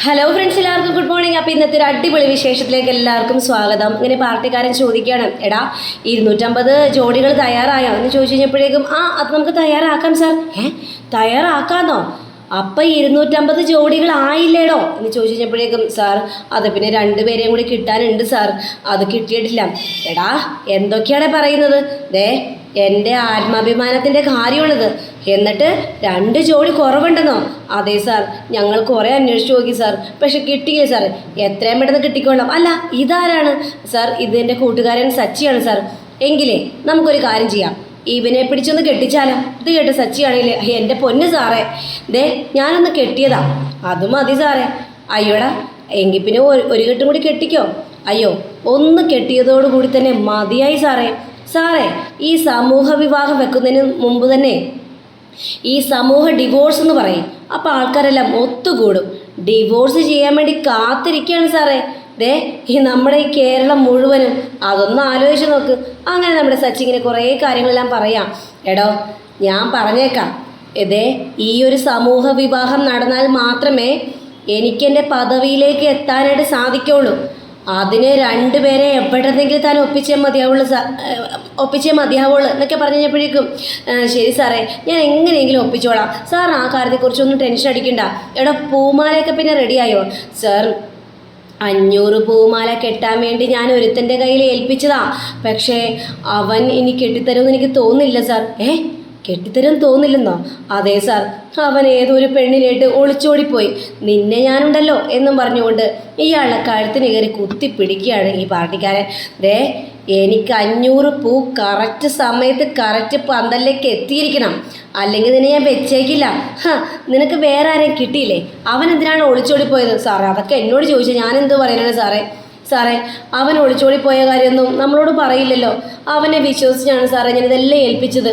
Hello friends, എല്ലാവർക്കും good morning. അപ്പോൾ ഇന്നത്തെ ഒരു അടിപൊളി വിശേഷത്തിലേക്ക് എല്ലാവർക്കും സ്വാഗതം. ഇങ്ങനെ പാർട്ടിക്കാരൻ ചോദിക്കുകയാണ്, എടാ 250 ജോഡികൾ തയ്യാറായോ എന്ന് ചോദിച്ചു കഴിഞ്ഞപ്പോഴേക്കും അത് നമുക്ക് തയ്യാറാക്കാം സാർ. തയ്യാറാക്കാന്നോ? അപ്പം 250 ജോഡികൾ ആയില്ലേടോ എന്ന് ചോദിച്ചു കഴിഞ്ഞപ്പോഴേക്കും സാർ അത് പിന്നെ 2 പേരെയും കൂടി കിട്ടാനുണ്ട് സാർ, അത് കിട്ടിയിട്ടില്ല. എടാ എന്തൊക്കെയാണ് പറയുന്നത്? എൻ്റെ ആത്മാഭിമാനത്തിൻ്റെ കാര്യമാണിത്. എന്നിട്ട് 2 ജോഡി കുറവുണ്ടെന്നോ? അതെ സാർ, ഞങ്ങൾ കുറേ അന്വേഷിച്ച് നോക്കി സാർ, പക്ഷെ കിട്ടിയില്ല സാർ. എത്രയും പെട്ടെന്ന് കിട്ടിക്കൊള്ളാം. അല്ല, ഇതാരാണ് സാർ? ഇത് എൻ്റെ കൂട്ടുകാരൻ സച്ചിയാണ് സാർ. എങ്കിലേ നമുക്കൊരു കാര്യം ചെയ്യാം, ഇവനെ പിടിച്ചൊന്ന് കെട്ടിച്ചാലോ? ഇത് കേട്ട് സച്ചിയാണെങ്കിലേ, എൻ്റെ പൊന്ന് സാറേ, ഞാനൊന്ന് കെട്ടിയതാ, അത് മതി സാറേ. അയ്യോടാ, എങ്കിൽ പിന്നെ ഒരു കെട്ടും കൂടി കെട്ടിക്കോ. അയ്യോ, ഒന്ന് കെട്ടിയതോടുകൂടി തന്നെ മതിയായി സാറേ. സാറേ, ഈ സമൂഹ വിവാഹം വെക്കുന്നതിന് മുമ്പ് തന്നെ ഈ സമൂഹ ഡിവോഴ്സ് എന്ന് പറയും. അപ്പോൾ ആൾക്കാരെല്ലാം ഒത്തുകൂടും, ഡിവോഴ്സ് ചെയ്യാൻ വേണ്ടി കാത്തിരിക്കുകയാണ് സാറേ. ഈ നമ്മുടെ ഈ കേരളം മുഴുവനും അതൊന്ന് ആലോചിച്ച് നോക്ക്. അങ്ങനെ നമ്മുടെ സച്ചിങ്ങനെ കുറേ കാര്യങ്ങളെല്ലാം പറയാം. എടോ, ഞാൻ പറഞ്ഞേക്കാം, ഈ ഒരു സമൂഹ വിവാഹം നടന്നാൽ മാത്രമേ എനിക്കെൻ്റെ പദവിയിലേക്ക് എത്താനായിട്ട് സാധിക്കുള്ളൂ. അതിന് 2 പേരെ എവിടെന്നെങ്കിലും താൻ ഒപ്പിച്ചേ മതിയാവുള്ളൂ എന്നൊക്കെ പറഞ്ഞു കഴിഞ്ഞപ്പോഴേക്കും ശരി സാറേ, ഞാൻ എങ്ങനെയെങ്കിലും ഒപ്പിച്ചോളാം സാർ, ആ കാര്യത്തെക്കുറിച്ചൊന്നും ടെൻഷൻ അടിക്കണ്ട. എടാ, പൂമാലയൊക്കെ പിന്നെ റെഡിയായോ സാർ? 500 പൂമാല കെട്ടാൻ വേണ്ടി ഞാൻ ഒരുത്തൻ്റെ കയ്യിൽ ഏൽപ്പിച്ചതാ, പക്ഷേ അവൻ ഇനി കെട്ടിത്തരുമെന്ന് എനിക്ക് തോന്നുന്നില്ല സാർ. കെട്ടിത്തരും തോന്നില്ലെന്നോ? അതെ സാർ, അവൻ ഏതൊരു പെണ്ണിനായിട്ട് ഒളിച്ചോടിപ്പോയി. നിന്നെ ഞാനുണ്ടല്ലോ എന്നും പറഞ്ഞുകൊണ്ട് ഇയാളുടെ കഴുത്തിന് കയറി കുത്തിപ്പിടിക്കുകയാണ് ഈ പാർട്ടിക്കാരൻ. എനിക്ക് 500 പൂ കറക്റ്റ് സമയത്ത് കറക്റ്റ് പന്തലിലേക്ക് എത്തിയിരിക്കണം, അല്ലെങ്കിൽ നിന്നെ ഞാൻ വെച്ചേക്കില്ല. നിനക്ക് വേറെ ആരെയും കിട്ടിയില്ലേ? അവൻ എന്തിനാണ് ഒളിച്ചോടിപ്പോയത് സാറേ? അതൊക്കെ എന്നോട് ചോദിച്ചാൽ ഞാൻ എന്ത് പറയാനാണ് സാറേ, അവൻ ഒളിച്ചോടിപ്പോയ കാര്യമൊന്നും നമ്മളോട് പറയില്ലല്ലോ. അവനെ വിശ്വസിച്ചാണ് സാറേ ഞാനിതെല്ലാം ഏൽപ്പിച്ചത്.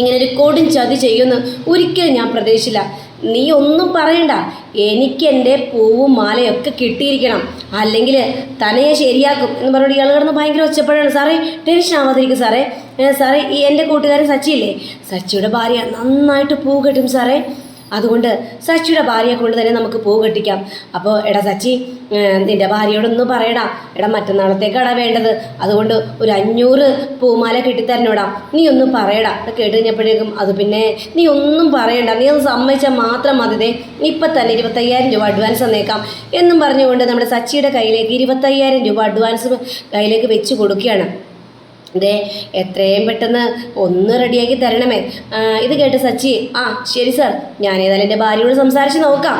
ഇങ്ങനൊരു കൊടും ചതി ചെയ്യുമെന്ന് ഒരിക്കലും ഞാൻ പ്രതീക്ഷിച്ചില്ല. നീ ഒന്നും പറയണ്ട, എനിക്ക് എൻ്റെ പൂവും മാലയൊക്കെ കിട്ടിയിരിക്കണം, അല്ലെങ്കിൽ തന്നെ ഞാൻ ശരിയാക്കും എന്ന് പറഞ്ഞിട്ട് ഇയാൾ കിടന്ന് ഭയങ്കര ഒച്ചപ്പാടാണ്. സാറേ, ടെൻഷൻ ആവാതിരിക്കും സാറേ. ഈ എൻ്റെ കൂട്ടുകാരൻ സച്ചിയില്ലേ, സച്ചിയുടെ ഭാര്യ നന്നായിട്ട് പൂ കെട്ടും സാറേ. അതുകൊണ്ട് സച്ചിയുടെ ഭാര്യയെ കൊണ്ട് തന്നെ നമുക്ക് പൂ കെട്ടിക്കാം. അപ്പോൾ എടാ സച്ചി, നിൻ്റെ ഭാര്യയോടൊന്നും പറയടാ. എടാ, മറ്റന്നാളത്തേക്കാടാ വേണ്ടത്, അതുകൊണ്ട് ഒരു 500 പൂമാല കെട്ടിത്തരണോടാ, നീ ഒന്നും പറയടാ. കേട്ട് കഴിഞ്ഞപ്പോഴേക്കും അത് പിന്നെ നീ ഒന്നും പറയണ്ട, നീ ഒന്ന് സമ്മതിച്ചാൽ മാത്രം മതി. ഇപ്പം തന്നെ 25,000 രൂപ അഡ്വാൻസ് തന്നേക്കാം എന്നും പറഞ്ഞുകൊണ്ട് നമ്മുടെ സച്ചിയുടെ കയ്യിലേക്ക് 25,000 രൂപ അഡ്വാൻസ് കയ്യിലേക്ക് വെച്ച് കൊടുക്കുകയാണ്. എത്രയും പെട്ടെന്ന് ഒന്ന് റെഡിയാക്കി തരണമേ. ഇത് കേട്ട് സച്ചി, ശരി സാർ, ഞാൻ ഏതായാലും എൻ്റെ ഭാര്യയോട് സംസാരിച്ച് നോക്കാം.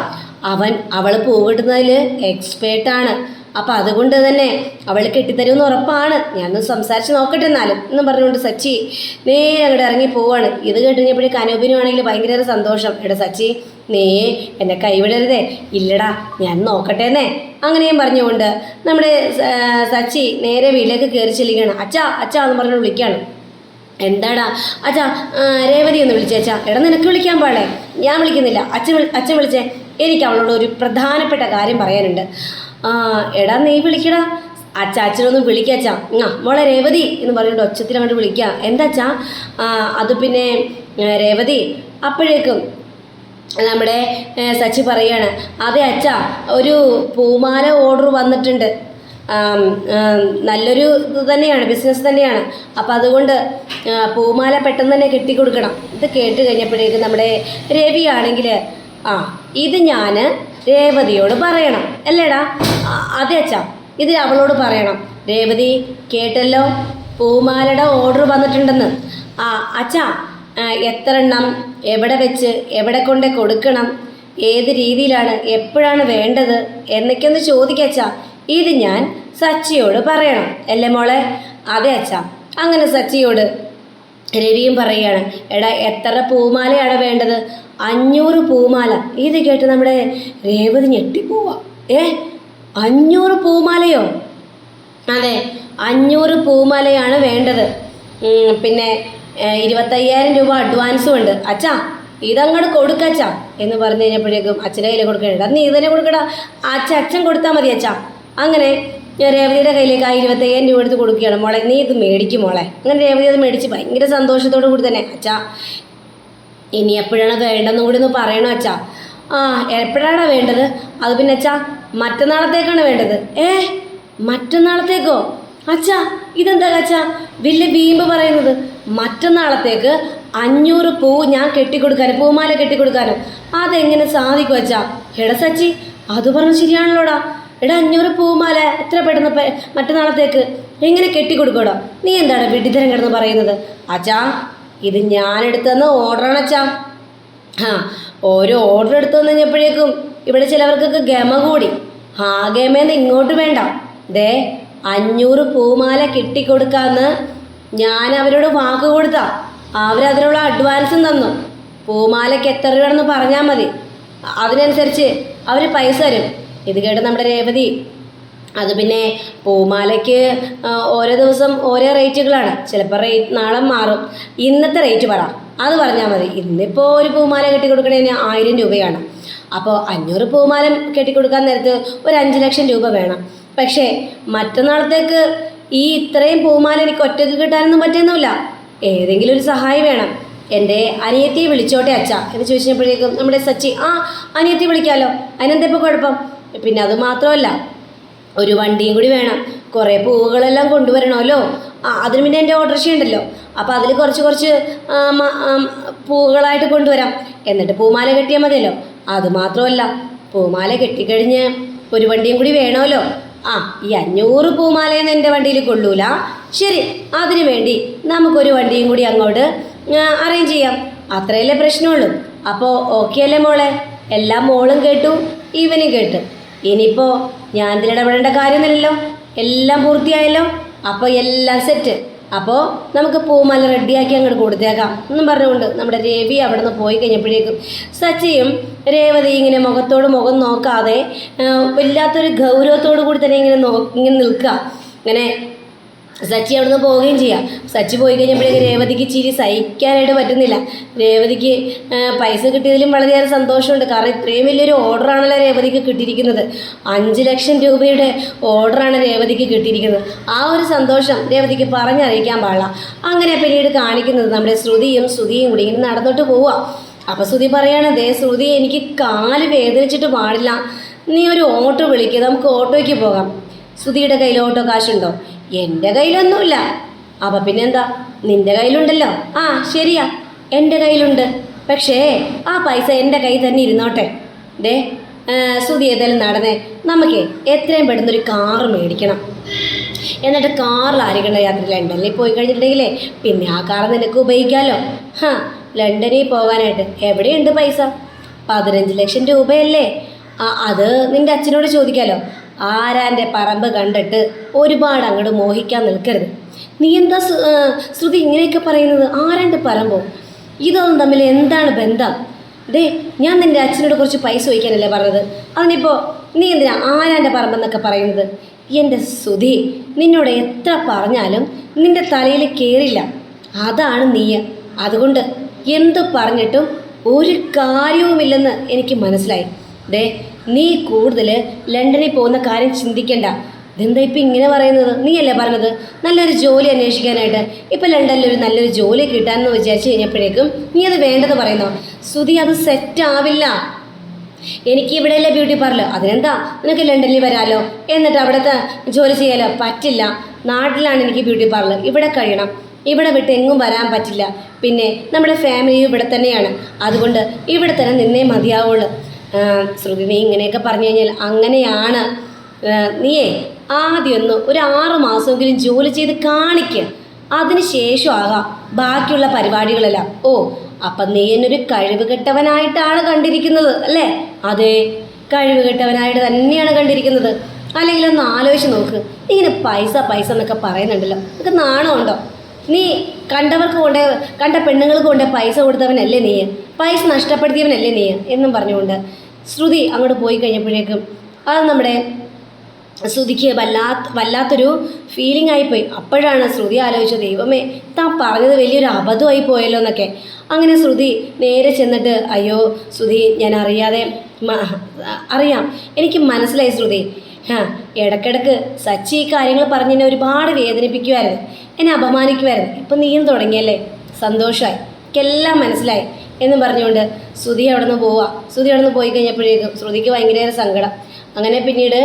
അവൾ പൂവിടുന്നതിൽ എക്സ്പേർട്ടാണ്, അപ്പം അതുകൊണ്ട് തന്നെ അവൾ കെട്ടിത്തരുമെന്ന് ഉറപ്പാണ്. ഞാനൊന്ന് സംസാരിച്ച് നോക്കട്ടെ എന്നും പറഞ്ഞുകൊണ്ട് സച്ചി നേരെ അങ്ങോട്ട് ഇറങ്ങി പോവാണ്. ഇത് കേട്ട് കഴിഞ്ഞപ്പോഴേക്കും അനൂപിനുമാണെങ്കിൽ ഭയങ്കര സന്തോഷം. എടാ സച്ചി, നീ എന്നെ കൈവിടരുതേ. ഇല്ലടാ, ഞാൻ നോക്കട്ടേന്നേ അങ്ങനെയും പറഞ്ഞുകൊണ്ട് നമ്മുടെ സച്ചി നേരെ വീട്ടിലേക്ക് കയറി ചെല്ലുകയാണ്. അച്ഛാ എന്ന് പറഞ്ഞു വിളിക്കുകയാണ്. എന്താടാ അച്ഛാ? രേവതി ഒന്ന് വിളിച്ചേച്ചാ. എടാ, നിനക്ക് വിളിക്കാൻ പാടേ? ഞാൻ വിളിക്കുന്നില്ല, അച്ഛൻ വിളിച്ചേ. എനിക്ക് അവളോട് ഒരു പ്രധാനപ്പെട്ട കാര്യം പറയാനുണ്ട്. എടാ, നീ വിളിക്കടാ. അച്ഛനൊന്ന് വിളിക്കാച്ചാ. മോളെ രേവതി എന്ന് പറഞ്ഞുകൊണ്ട് ഒച്ചത്തിൽ അങ്ങോട്ട് വിളിക്കുക. എന്താ അച്ഛാ? അത് പിന്നെ രേവതി. അപ്പോഴേക്കും നമ്മുടെ സച്ചി പറയാണ്, അതെ അച്ഛാ, ഒരു പൂമാല ഓർഡർ വന്നിട്ടുണ്ട്. നല്ലൊരു ഇത് തന്നെയാണ്, ബിസിനസ് തന്നെയാണ്. അപ്പം അതുകൊണ്ട് പൂമാല പെട്ടെന്ന് തന്നെ കെട്ടിക്കൊടുക്കണം. ഇത് കേട്ട് കഴിഞ്ഞപ്പോഴേക്കും നമ്മുടെ രവിയാണെങ്കിൽ ഇത് ഞാൻ രേവതിയോട് പറയണം അല്ലേടാ? അതെ അച്ഛാ, ഇത് അവളോട് പറയണം. രേവതി കേട്ടല്ലോ, പൂമാലയുടെ ഓർഡർ വന്നിട്ടുണ്ടെന്ന്. അച്ഛാ, എത്ര എണ്ണം, എവിടെ വെച്ച്, എവിടെ കൊണ്ട് കൊടുക്കണം, ഏത് രീതിയിലാണ്, എപ്പോഴാണ് വേണ്ടത് എന്നൊക്കെ ഒന്ന് ചോദിക്കച്ചാ. ഇത് ഞാൻ സച്ചിയോട് പറയണം അല്ലേ മോളെ? അതെ അച്ഛാ. അങ്ങനെ സച്ചിയോട് രവിയും പറയുകയാണ്, എടാ, എത്ര പൂമാലയാണ് വേണ്ടത്? 500 പൂമാല. ഇത് കേട്ട് നമ്മുടെ രേവതി ഞെട്ടിപ്പോവാ. 500 പൂമാലയോ? അതെ, 500 പൂമാലയാണ് വേണ്ടത്. പിന്നെ 25,000 രൂപ അഡ്വാൻസും ഉണ്ട്. അച്ഛാ, ഇതങ്ങോട്ട് കൊടുക്കച്ചാ എന്ന് പറഞ്ഞു കഴിഞ്ഞപ്പോഴേക്കും അച്ഛൻ്റെ കയ്യിൽ കൊടുക്കണ്ട. നീ ഇതന്നെ കൊടുക്കടാ. അച്ഛൻ കൊടുത്താൽ മതി അച്ഛാ. അങ്ങനെ രേവതിയുടെ കയ്യിലേക്ക് 25,000 രൂപ എടുത്ത് കൊടുക്കുകയാണ്. മോളെ, നീ ഇത് മേടിക്കും മോളെ. അങ്ങനെ രേവതി അത് മേടിച്ച് ഭയങ്കര സന്തോഷത്തോടു കൂടി തന്നെ, അച്ഛാ ഇനി എപ്പോഴാണ് വേണ്ടെന്നും കൂടി ഒന്ന് പറയണം അച്ഛാ. ആ എപ്പോഴാണോ വേണ്ടത്? അത് പിന്നെ അച്ഛാ മറ്റന്നാളത്തേക്കാണ് വേണ്ടത്. മറ്റന്നാളത്തേക്കോ? അച്ഛാ ഇതെന്താ അച്ഛാ വലിയ വീമ്പ് പറയുന്നത്? മറ്റന്നാളത്തേക്ക് 500 പൂ ഞാൻ കെട്ടിക്കൊടുക്കാനും പൂമാല കെട്ടിക്കൊടുക്കാനും അതെങ്ങനെ സാധിക്കും അച്ഛാ? എടാ സച്ചി അത് പറഞ്ഞ് ശരിയാണല്ലോടാ. എടാ 500 പൂമാല എത്ര പെട്ടെന്ന് മറ്റന്നാളത്തേക്ക് എങ്ങനെ കെട്ടിക്കൊടുക്കോടാ? നീ എന്താണ് വിഡിത്തരം കിടന്ന് പറയുന്നത്? അച്ഛാ ഇത് ഞാനെടുത്തെന്ന് ഓർഡറാണ് അച്ഛാ. ഓരോ ഓർഡർ എടുത്തു കഴിഞ്ഞപ്പോഴേക്കും ഇവിടെ ചിലവർക്കൊക്കെ ഗമ കൂടി. ഗമേന്ന് ഇങ്ങോട്ട് വേണ്ട. 500 പൂമാല കെട്ടിക്കൊടുക്കാമെന്ന് ഞാൻ അവരോട് വാക്ക് കൊടുത്താ. അവരതിനുള്ള അഡ്വാൻസും തന്നു. പൂമാലയ്ക്ക് എത്ര രൂപയാണെന്ന് പറഞ്ഞാൽ മതി, അതിനനുസരിച്ച് അവർ പൈസ തരും. ഇത് കേട്ട് നമ്മുടെ രേവതി അത് പിന്നെ പൂമാലയ്ക്ക് ഓരോ ദിവസം ഓരോ റേറ്റുകളാണ്. ചിലപ്പോൾ റേറ്റ് നാളെ മാറും. ഇന്നത്തെ റേറ്റ് പറ, അത് പറഞ്ഞാൽ മതി. ഇന്നിപ്പോൾ ഒരു പൂമാല കെട്ടിക്കൊടുക്കണതിന് 1000 രൂപയാണ്. അപ്പോൾ 500 പൂമാല കെട്ടിക്കൊടുക്കാൻ നേരത്ത് ഒരു 5 ലക്ഷം രൂപ വേണം. പക്ഷേ മറ്റന്നാളത്തേക്ക് ഈ ഇത്രയും പൂമാല എനിക്ക് ഒറ്റയ്ക്ക് കിട്ടാനൊന്നും പറ്റുന്നില്ല. ഏതെങ്കിലും ഒരു സഹായം വേണം. എൻ്റെ അനിയത്തിയെ വിളിച്ചോട്ടെ അച്ഛാ എന്ന് ചോദിച്ചപ്പോഴേക്കും നമ്മുടെ സച്ചി അനിയത്തി വിളിക്കാമല്ലോ, അതിനെന്താ ഇപ്പോൾ കുഴപ്പം? പിന്നെ അത് മാത്രമല്ല ഒരു വണ്ടിയും കൂടി വേണം. കുറേ പൂവുകളെല്ലാം കൊണ്ടുവരണമല്ലോ. അതിന് പിന്നെ എൻ്റെ ഓട്ടോറിക്ഷ ഉണ്ടല്ലോ, അപ്പോൾ അതിൽ കുറച്ച് പൂവുകളായിട്ട് കൊണ്ടുവരാം. എന്നിട്ട് പൂമാല കെട്ടിയാൽ മതിയല്ലോ. അതുമാത്രമല്ല പൂമാല കെട്ടിക്കഴിഞ്ഞ് ഒരു വണ്ടിയും കൂടി വേണമല്ലോ. ഈ 500 പൂമാലയെന്ന് എൻ്റെ വണ്ടിയിൽ കൊള്ളൂല. ശരി, അതിനു വേണ്ടി നമുക്കൊരു വണ്ടിയും കൂടി അങ്ങോട്ട് അറേഞ്ച് ചെയ്യാം. അത്രയല്ലേ പ്രശ്നമുള്ളൂ. അപ്പോൾ ഓക്കെ അല്ലേ മോളെ? എല്ലാം മോളും കേട്ടു, ഇവനും കേട്ടു. ഇനിയിപ്പോൾ ഞാൻ ഇതിലിടപെടേണ്ട കാര്യമൊന്നുമില്ലല്ലോ, എല്ലാം പൂർത്തിയായല്ലോ. അപ്പോൾ എല്ലാം സെറ്റ്. അപ്പോൾ നമുക്ക് പൂമാല റെഡിയാക്കി അങ്ങോട്ട് കൊടുത്തേക്കാം എന്നും പറഞ്ഞുകൊണ്ട് നമ്മുടെ രവി അവിടെ നിന്ന് പോയി കഴിഞ്ഞപ്പോഴേക്കും സച്ചിയും രേവതി ഇങ്ങനെ മുഖത്തോട് മുഖം നോക്കാതെ വല്ലാത്തൊരു ഗൗരവത്തോടു കൂടി തന്നെ ഇങ്ങനെ നിൽക്കുക. ഇങ്ങനെ സച്ചി അവിടെ നിന്ന് പോവുകയും ചെയ്യാം. സച്ചി പോയി കഴിഞ്ഞപ്പോഴേക്കും രേവതിക്ക് ചിരി സഹിക്കാനായിട്ട് പറ്റുന്നില്ല. രേവതിക്ക് പൈസ കിട്ടിയതിലും വളരെയേറെ സന്തോഷമുണ്ട്. കാരണം ഇത്രയും വലിയൊരു ഓർഡറാണല്ലോ രേവതിക്ക് കിട്ടിയിരിക്കുന്നത്. 5 ലക്ഷം രൂപയുടെ ഓർഡറാണ് രേവതിക്ക് കിട്ടിയിരിക്കുന്നത്. ആ ഒരു സന്തോഷം രേവതിക്ക് പറഞ്ഞറിയിക്കാൻ പാടില്ല. അങ്ങനെ പിന്നീട് കാണിക്കുന്നത് നമ്മുടെ ശ്രുതിയും കൂടി ഇങ്ങനെ നടന്നിട്ട് പോവുക. അപ്പോൾ ശ്രുതി പറയാണ്, ശ്രുതി എനിക്ക് കാല് വേദനിച്ചിട്ട് പാടില്ല, നീ ഒരു ഓട്ടോ വിളിക്കുക, നമുക്ക് ഓട്ടോയ്ക്ക് പോകാം. ശ്രുതിയുടെ കയ്യിൽ ഓട്ടോ കാശുണ്ടോ? എൻ്റെ കയ്യിലൊന്നുമില്ല. അപ്പം പിന്നെന്താ, നിൻ്റെ കയ്യിലുണ്ടല്ലോ. ശരിയാ, എൻ്റെ കയ്യിലുണ്ട്. പക്ഷേ ആ പൈസ എൻ്റെ കയ്യിൽ തന്നെ ഇരുന്നോട്ടെ. ശ്രുതി ഏതായാലും നടന്നേ, നമുക്ക് എത്രയും പെട്ടെന്നൊരു കാറ് മേടിക്കണം. എന്നിട്ട് കാറിൽ ആയിരിക്കേണ്ട യാത്ര ലണ്ടനിൽ പോയി കഴിഞ്ഞിട്ടുണ്ടെങ്കിലേ പിന്നെ ആ കാർ നിനക്ക് ഉപയോഗിക്കാമല്ലോ. ലണ്ടനിൽ പോകാനായിട്ട് എവിടെയുണ്ട് പൈസ? 15 ലക്ഷം രൂപയല്ലേ? അത് നിൻ്റെ അച്ഛനോട് ചോദിക്കാമല്ലോ. ആരാൻ്റെ പറമ്പ് കണ്ടിട്ട് ഒരുപാട് അങ്ങോട്ട് മോഹിക്കാൻ നിൽക്കരുത്. നീ എന്താ ശ്രുതി ഇങ്ങനെയൊക്കെ പറയുന്നത്? ആരാൻ്റെ പറമ്പോ? ഇതൊന്നും തമ്മിൽ എന്താണ് ബന്ധം? ഞാൻ നിൻ്റെ അച്ഛനോട് കുറച്ച് പൈസ ചോദിക്കാനല്ലേ പറഞ്ഞത്. അതിനിപ്പോൾ നീ എന്തിനാ ആരാൻ്റെ പറമ്പെന്നൊക്കെ പറയുന്നത്? എൻ്റെ ശ്രുതി, നിന്നോട് എത്ര പറഞ്ഞാലും നിൻ്റെ തലയിൽ കയറില്ല. അതാണ് നീ. അതുകൊണ്ട് എന്തു പറഞ്ഞിട്ടും ഒരു കാര്യവുമില്ലെന്ന് എനിക്ക് മനസ്സിലായി. നീ കൂടുതൽ ലണ്ടനിൽ പോകുന്ന കാര്യം ചിന്തിക്കണ്ട. ഇതെന്താ ഇപ്പം ഇങ്ങനെ പറയുന്നത്? നീയല്ലേ പറഞ്ഞത് നല്ലൊരു ജോലി അന്വേഷിക്കാനായിട്ട്? ഇപ്പം ലണ്ടനിൽ ഒരു നല്ലൊരു ജോലി കിട്ടാമെന്ന് വിചാരിച്ചു കഴിഞ്ഞപ്പോഴേക്കും നീ അത് വേണ്ടെന്ന് പറയുന്നോ? ശ്രുതി, അത് സെറ്റാവില്ല. എനിക്ക് ഇവിടെയല്ലേ ബ്യൂട്ടി പാർലർ, അതിനെന്താ നിനക്ക് ലണ്ടനിൽ വരാമല്ലോ, എന്നിട്ട് അവിടുത്തെ ജോലി ചെയ്യാലോ. പറ്റില്ല, നാട്ടിലാണ് എനിക്ക് ബ്യൂട്ടി പാർലർ, ഇവിടെ കഴിയണം, ഇവിടെ വിട്ട് എങ്ങും വരാൻ പറ്റില്ല. പിന്നെ നമ്മുടെ ഫാമിലി ഇവിടെ തന്നെയാണ്, അതുകൊണ്ട് ഇവിടെ തന്നെ നിന്നേ മതിയാവുള്ളൂ. ശ്രുതി, നീ ഇങ്ങനെയൊക്കെ പറഞ്ഞു കഴിഞ്ഞാൽ അങ്ങനെയാണ്. നീയേ ആദ്യമൊന്ന് ഒരു 6 മാസമെങ്കിലും ജോലി ചെയ്ത് കാണിക്കുക, അതിന് ശേഷം ആകാം ബാക്കിയുള്ള പരിപാടികളെല്ലാം. അപ്പം നീ എന്നൊരു കഴിവ് കെട്ടവനായിട്ടാണ് കണ്ടിരിക്കുന്നത് അല്ലേ? അതെ, കഴിവ് കെട്ടവനായിട്ട് തന്നെയാണ് കണ്ടിരിക്കുന്നത്. അല്ലെങ്കിൽ ഒന്ന് ആലോചിച്ച് നോക്ക്, ഇങ്ങനെ പൈസ എന്നൊക്കെ പറയുന്നുണ്ടല്ലോ, നിനക്ക് നാണമുണ്ടോ? നീ കണ്ട പെണ്ണുങ്ങൾക്ക് കൊണ്ടേ പൈസ കൊടുത്തവനല്ലേ നീ? പൈസ നഷ്ടപ്പെടുത്തിയവനല്ലേ നീ? എന്നും പറഞ്ഞുകൊണ്ട് ശ്രുതി അങ്ങോട്ട് പോയി കഴിഞ്ഞപ്പോഴേക്കും അത് നമ്മുടെ ശ്രുതിക്ക് വല്ലാത്തൊരു ഫീലിംഗ് ആയിപ്പോയി. അപ്പോഴാണ് ശ്രുതി ആലോചിച്ചത്, ദൈവമേ, താൻ പറഞ്ഞത് വലിയൊരു അബദ്ധമായി പോയല്ലോ എന്നൊക്കെ. അങ്ങനെ ശ്രുതി നേരെ ചെന്നിട്ട്, അയ്യോ ശ്രുതി, ഞാൻ അറിയാം, എനിക്ക് മനസ്സിലായി ശ്രുതി. ഇടയ്ക്കിടയ്ക്ക് സച്ചി ഈ കാര്യങ്ങൾ പറഞ്ഞ് എന്നെ ഒരുപാട് വേദനിപ്പിക്കുമായിരുന്നു, എന്നെ അപമാനിക്കുമായിരുന്നു. ഇപ്പം നീയും തുടങ്ങിയല്ലേ, സന്തോഷമായി, എനിക്കെല്ലാം മനസ്സിലായി. എന്ന് പറഞ്ഞുകൊണ്ട് ശ്രുതി അവിടെ നിന്ന് പോവുക. ശ്രുതി അവിടെ നിന്ന് പോയി കഴിഞ്ഞപ്പോഴേക്കും ശ്രുതിക്ക് ഭയങ്കര സങ്കടം. അങ്ങനെ പിന്നീട്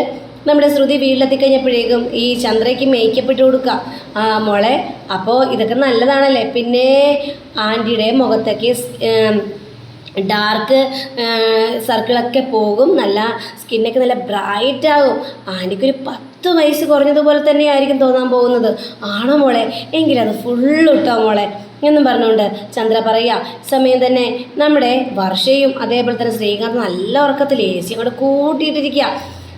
നമ്മുടെ ശ്രുതി വീട്ടിലെത്തിക്കഴിഞ്ഞപ്പോഴേക്കും ഈ ചന്ദ്രയ്ക്ക് മേക്കപ്പ് ഇട്ട് കൊടുക്കുക. മോളെ അപ്പോൾ ഇതൊക്കെ നല്ലതാണല്ലേ, പിന്നെ ആൻറ്റിയുടെ മുഖത്തേക്ക് ഡാർക്ക് സർക്കിളൊക്കെ പോകും, നല്ല സ്കിന്നൊക്കെ നല്ല ബ്രൈറ്റ് ആകും, ആൻറ്റിക്കൊരു 10 വയസ്സ് കുറഞ്ഞതുപോലെ തന്നെ ആയിരിക്കും തോന്നാൻ പോകുന്നത്. ആണോ മോളെ, എങ്കിലത് ഫുള്ള് ഇട്ടോ മോളെ എന്നും പറഞ്ഞുകൊണ്ട് ചന്ദ്ര പറയുക. സമയം തന്നെ നമ്മുടെ വർഷയും അതേപോലെ തന്നെ ശ്രീകാന്ത് നല്ല ഉറക്കത്തിൽ AC അങ്ങോട്ട് കൂട്ടിയിട്ടിരിക്കുക.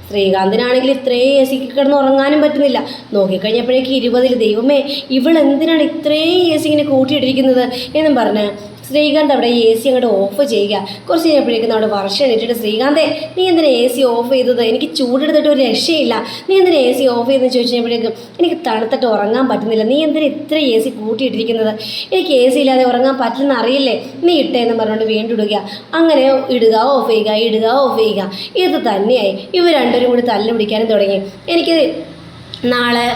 ശ്രീകാന്തിനാണെങ്കിൽ ഇത്രയും AC കിടന്ന് ഉറങ്ങാനും പറ്റുന്നില്ല. നോക്കിക്കഴിഞ്ഞപ്പോഴേക്ക് 20-ൽ ദൈവമേ ഇവളെന്തിനാണ് ഇത്രയും AC ഇങ്ങനെ കൂട്ടിയിട്ടിരിക്കുന്നത് എന്നും പറഞ്ഞ് ശ്രീകാന്ത് അവിടെ AC അങ്ങോട്ട് ഓഫ് ചെയ്യുക. കുറച്ച് കഴിഞ്ഞപ്പോഴേക്കും അവിടെ വർഷം എണീറ്റിട്ട് ശ്രീകാന്തേ നീ എന്തിനാ AC ഓഫ് ചെയ്തത്, എനിക്ക് ചൂടെടുത്തിട്ട് ഒരു രക്ഷയില്ല, നീ എന്തിനാ AC ഓഫ് ചെയ്തെന്ന് ചോദിച്ചു കഴിഞ്ഞപ്പോഴേക്കും എനിക്ക് തണുത്തിട്ട് ഉറങ്ങാൻ പറ്റുന്നില്ല, നീ എന്തിനാ ഇത്ര AC കൂട്ടിയിട്ടിരിക്കുന്നത്, എനിക്ക് AC ഇല്ലാതെ ഉറങ്ങാൻ പറ്റില്ലെന്ന് അറിയില്ലേ, നീ ഇട്ടേ എന്ന് പറഞ്ഞുകൊണ്ട് വീണ്ടും ഇടുക. അങ്ങനെ ഇടുക ഓഫ് ചെയ്യുക, ഇടുക ഓഫ് ചെയ്യുക. ഇത് തന്നെയായി ഇവർ രണ്ടുപേരും കൂടി തല്ല് പിടിക്കാനും തുടങ്ങി. എനിക്ക് നാളെ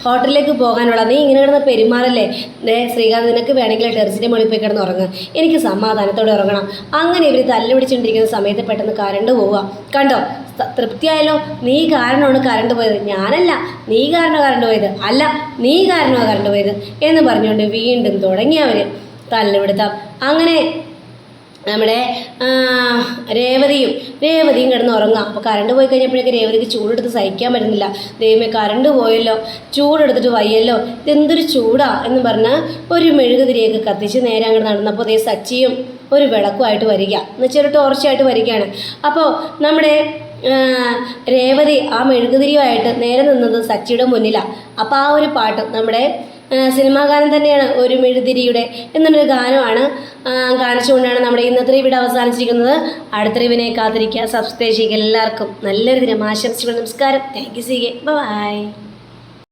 ഹോട്ടലിലേക്ക് പോകാനുള്ള, നീ ഇങ്ങനെ കിടന്ന് പെരുമാറല്ലേ, ശ്രീകാന്ത് നിനക്ക് വേണമെങ്കിൽ ടെറസിൻ്റെ മുകളിൽ പോയി കിടന്ന് ഉറങ്ങുക, എനിക്ക് സമാധാനത്തോടെ ഉറങ്ങണം. അങ്ങനെ ഇവർ തല്ല് പിടിച്ചുകൊണ്ടിരിക്കുന്ന സമയത്ത് പെട്ടെന്ന് കറണ്ട് പോവുക. കണ്ടോ, തൃപ്തിയായല്ലോ, നീ കാരണമാണ് കറണ്ട് പോയത്, ഞാനല്ല, നീ കാരണമാണ് കറണ്ട് പോയത്, അല്ല നീ കാരണമാണ് കറണ്ട് പോയത് എന്ന് പറഞ്ഞുകൊണ്ട് വീണ്ടും തുടങ്ങി അവർ തല്ലുപിടുത്തം. അങ്ങനെ നമ്മുടെ രേവതിയും കിടന്ന് ഉറങ്ങാം. അപ്പോൾ കറണ്ട് പോയി കഴിഞ്ഞപ്പോഴേക്കും രേവതിക്ക് ചൂടെടുത്ത് സഹിക്കാൻ പറ്റുന്നില്ല. ദൈവമേ കറണ്ട് പോയല്ലോ, ചൂടെടുത്തിട്ട് വയ്യല്ലോ, ഇതെന്തൊരു ചൂടാ എന്ന് പറഞ്ഞ് ഒരു മെഴുകുതിരിയൊക്കെ കത്തിച്ച് നേരെ അങ്ങോട്ട് നടന്നപ്പോൾ അതേ സച്ചിയും ഒരു വിളക്കുമായിട്ട് വരിക, എന്നുവെച്ചാൽ ഒരു ടോർച്ചായിട്ട് വരികയാണ്. അപ്പോൾ നമ്മുടെ രേവതി ആ മെഴുകുതിരിയുമായിട്ട് നേരെ നിന്നത് സച്ചിയുടെ മുന്നിലാണ്. അപ്പോൾ ആ ഒരു പാട്ട് നമ്മുടെ സിനിമാ ഗാനം തന്നെയാണ്, ഒരു മെഴുതിരിയുടെ എന്നുള്ളൊരു ഗാനമാണ് കാണിച്ചുകൊണ്ടാണ് നമ്മുടെ ഇന്നത്തെ വീഡിയോ അവസാനിച്ചിരിക്കുന്നത്. അടുത്ത റിവിനെ കാത്തിരിക്കുക, സബ്സ്ക്രൈബ് ചെയ്യുക. എല്ലാവർക്കും നല്ലൊരു ദിനം ആശംസിച്ചുകൊണ്ട് നമസ്കാരം. Thank you. ബൈ.